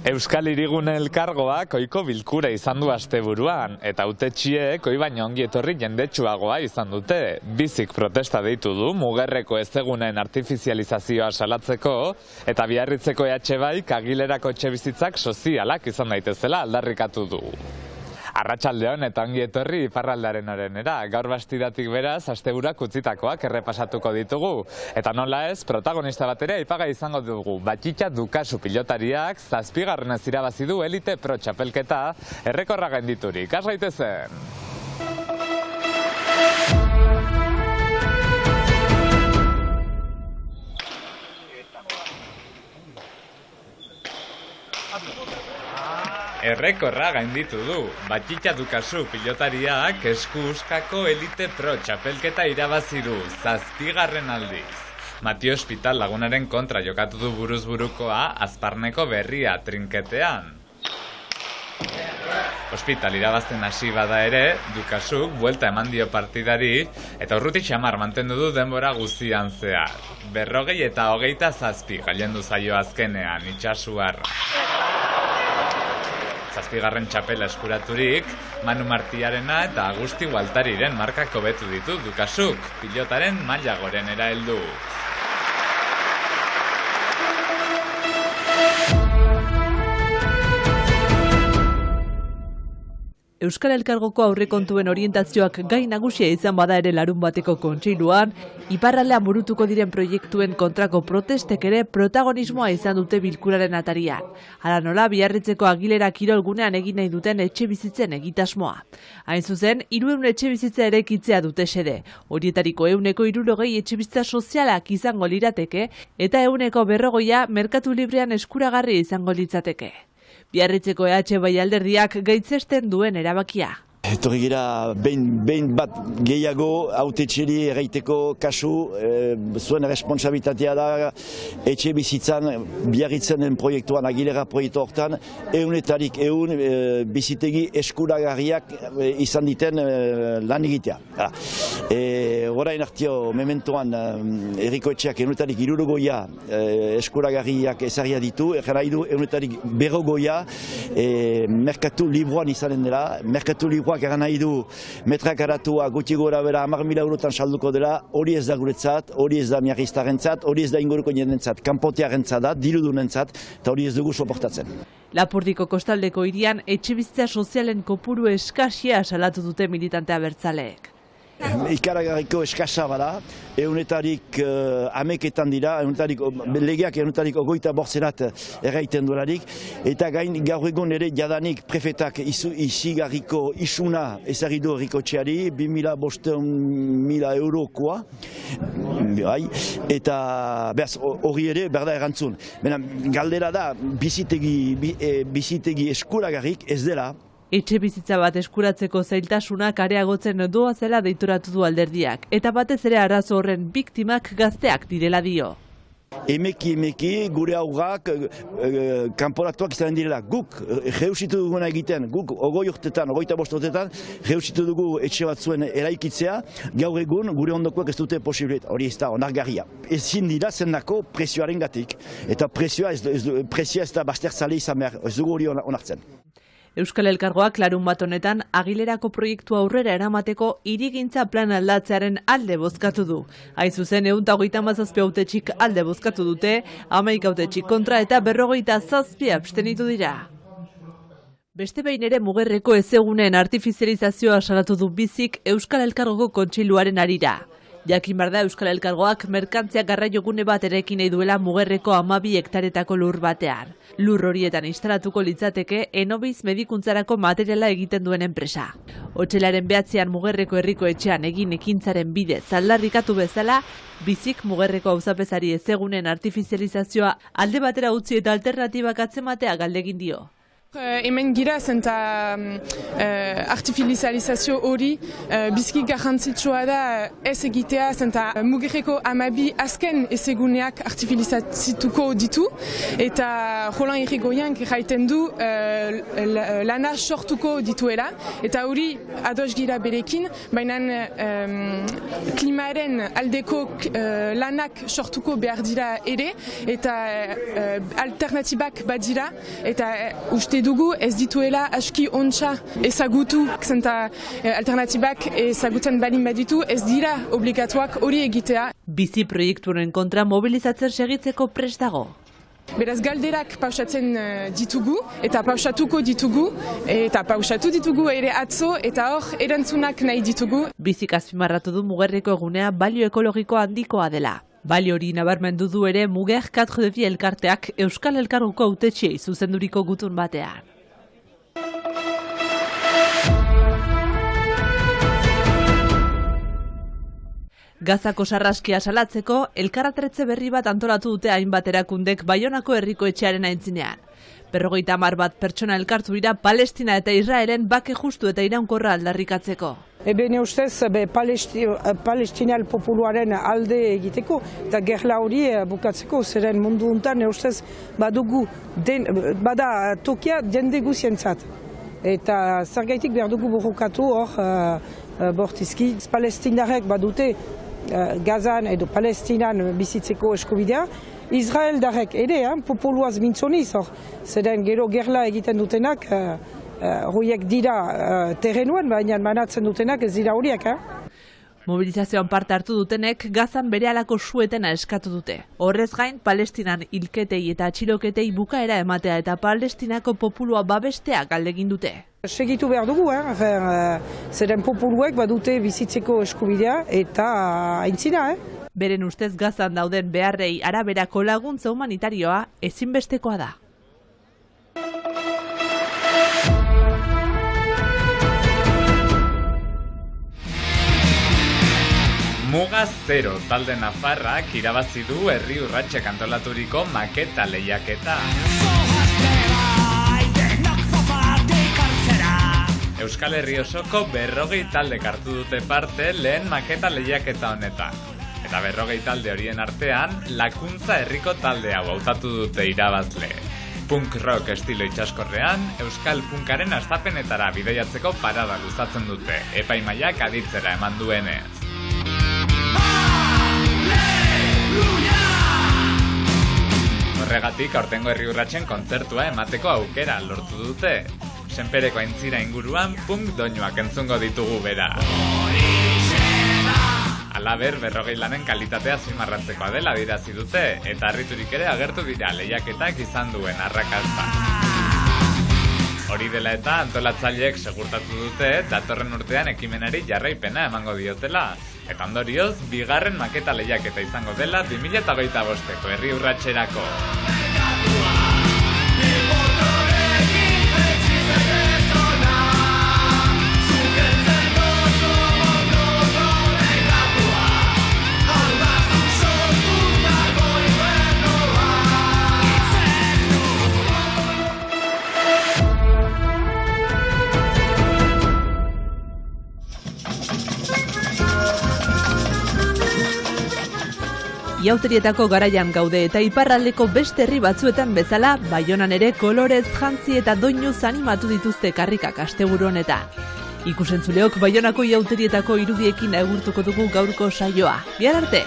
Euskal Hirigune Elkargoak ohiko bilkura izan du asteburuan, eta hautetsiek ohi baino ongi etorri jendetsuagoa izan dute. Bizik protesta deitu du Mugerreko hezeguneen artifizializazioa salatzeko, eta Biarritzeko EH Agilerako etxebizitzak sozialak izan daitezela aldarrikatu du. Arratsaldeon eta ongi etorri iparraldearen orenera. Gaur bastiratik beraz, asteburuak utzitakoak errepasatuko ditugu. Eta nola ez, protagonista batera aipagai izango dugu. Batxitxa Dukasu pilotariak 7. irabazi du Elite Pro txapelketa errekorra gainditurik. Has gaitezen! Errekorra gainditu du. Batxitxa Dukasu pilotariak Esku-Euskako Elite Pro txapelketa irabazi du 7. aldiz. Matio Hospital lagunaren kontra jokatu du buruz-burukoa Azparneko Berria trinketean. Hospital irabazten hasi bada ere, Dukasuk buelta eman dio partidari eta urruti xamar mantendu du denbora guztian zehar. 40 eta 27 gailendu zaio azkenean Itxasuarra. 7. txapela eskuraturik, Manu Martiarena eta Agusti Gualtariren markak hobetu ditu Dukasuk, pilotaren maila gorenera heldu. Euskal Elkargoko aurrekontuen orientazioak gai nagusia izan bada ere larunbateko kontseiluan, iparraldean burutuko diren proiektuen kontrako protestek ere protagonismoa izan dute bilkuraren atarian. Hala nola, Biarritzeko Agilera kirolgunean egin nahi duten etxebizitzen egitasmoa. Hain zuzen, 300 etxebizitza eraikitzea dute xede. Horietariko 160 etxebizitza sozialak izango lirateke eta 140 merkatu librean eskuragarri izango litzateke. Biarritzeko EH alderdiak gaitzesten duen erabakia. Etorri gira behin bat gehiago hautetxeri erraiteko kasu zuen responsabilitatea da etxe bizitzan Biarritzen den proiektuan, Agilera proiektu hortan, 100 bizitegi eskuragarriak izan diten lan egitea. Horain hartio mementoan erriko etxeak 160 eskuragarriak ezarria ditu, erran nahi du 140 merkatu libroan izanen dela, merkatu libroan eran nahi du metrak aratua gutxi gora bera 10.000 eurotan salduko dela, hori ez da guretzat, hori ez da miarriztarentzat, hori ez da inguruko jendentzat, kanpotearentzat da, dirudunentzat, eta hori ez dugu soportatzen. Lapurdiko kostaldeko hirian etxebizitza sozialen kopuru eskasia salatu dute militante abertzaleek. Ikaragarriko eskasa bada, eunetarik ameketan dira, legeak 128 erraiten dolarik, eta gain gaur egun ere jadanik prefetak izigarriko isuna ezarri du errikotxeari, 2.500 eurokoa, eta hori ere berda erantzun. Galdera da, bizitegi eskuragarrik ez dela. Etxe bizitza bat eskuratzeko zailtasunak areagotzen doa zela deituratu du alderdiak, eta batez ere arazo horren biktimak gazteak direla dio. Emeki gure aurrak kanporatuak izanen direla. Guk reusitu duguna egiten, guk 25 urtetan reusitu dugu etxe batzuen eraikitzea, gaur egun gure ondokoak ez dute posibilet, hori ez da onargarria. Ezin dira zendako presioaren gatik, eta presioa ez da bazterzale izan behar, ez dugu hori onartzen. Euskal Elkargoak larun bat honetan Agilerako proiektua aurrera eramateko hirigintza plan aldatzearen alde bozkatu du. Hain zuzen 137 hautetxik alde bozkatu dute, 11 hautetxik kontra eta 47 abstenitu dira. Beste behin ere Mugerreko hezeguneen artifizializazioa salatu du Bizik Euskal Elkargoko kontseiluaren harira. Jakin behar da Euskal Elkargoak merkantzia garraiogune bat erekin nahi duela Mugerreko 12 hektaretako lur batean. Lur horietan instalatuko litzateke Enobiz medikuntzarako materiala egiten duen enpresa. Otsailaren 9 Mugerreko herriko etxean egin ekintzaren bidez aldarrikatu bezala, Bizik Mugerreko auzapezari hezeguneen artifizializazioa alde batera utzi eta alternatibak atzematea galdegin dio. Hemen gira zenta artifizializazio hori biziki garrantzitsua da ez egitea zenta mugerreko 12 azken ezeguneak artifizializatuko ditu eta Roland Irigoyen erraiten du lana sortuko dituela eta hori ados gira berekin, baina klimaren aldeko lanak sortuko behar dira ere eta alternatibak badira eta uste dugu ez dituela aski ontsa ezagutu, zenta alternatibak ezagutzen balin baditu ez dira obligatuak hori egitea. Bizi proiektuaren kontra mobilizatzen segitzeko prest dago. Beraz galderak pausatzen ditugu eta pausatuko ditugu eta pausatu ditugu ere atzo eta hor erantzunak nahi ditugu. Bizik azpimarratu du Mugerreko egunea balio ekologiko handikoa dela. Balio hori nabarmendu du ere Muger 4 de Vie elkarteak Euskal Elkargoko hautetsiei zuzenduriko gutun batean. Gazako sarraskia salatzeko elkarretretze berri bat antolatu dute hainbat erakundek Baionako herriko etxearen aintzinean. 50 bat pertsona elkartu dira Palestina eta Israelen bake justu eta iraunkorra aldarrikatzeko. Ebene ustez palestinal populuaren alde egiteko eta gerla hori bukatzeko zeren mundu untan ustez badugu bada tokia jende guzientzat. Eta zergaitik behar dugu borrokatu hor bortizki. Palestinarek badute Gazan edo Palestinan bizitzeko eskubidea. Israeldarek ere populuaz mintzoniz hor. Zeren gero gerla egiten dutenak horiek dira terrenuan, baina manatzen dutenak ez dira horiek. Mobilizazioan parte hartu dutenek Gazan berehalako suetena eskatu dute. Horrez gain, Palestinan hilketei eta atxiloketei bukaera ematea eta Palestinako populua babestea galdegin dute. Segitu behar dugu, zeren populuek badute bizitzeko eskubidea eta aintzina. Beren ustez Gazan dauden beharrei araberako laguntza humanitarioa ezinbestekoa da. Muga Zero talde nafarrak irabazi du Herri Urratsek antolaturiko maketa lehiaketa. Euskal Herri osoko 40 talde hartu dute parte lehen maketa lehiaketa honetan. Eta 40 talde horien artean, Lakuntza herriko talde hau hautatu dute irabazle. Punk rock estilo itxaskorrean, Euskal Punkaren hastapenetara bidaiatzeko parada luzatzen dute, epaimaiak aditzera eman duenez. Horregatik, aurtengo Herri Urratsen kontzertua emateko aukera lortu dute. Senpereko aintzira inguruan punk doinuak entzungo ditugu bera. Halaber, 40 lanen kalitatea azpimarratzekoa dela adierazi dute, eta harriturik ere agertu dira lehiaketak izan duen arrakasta. Hori dela eta antolatzaileek segurtatu dute datorren urtean ekimenari jarraipena emango diotela. Eta ondorioz, bigarren maketa lehiaketa izango dela 2025ko Herri Urratserako. Iauterietako garaian gaude eta iparraldeko beste herri batzuetan bezala, Baionan ere kolorez, jantzi eta doinuz animatu dituzte karrikak asteburu honetan. Ikusentzuleok Baionako iauterietako irudiekin agurtuko dugu gaurko saioa. Bihar arte!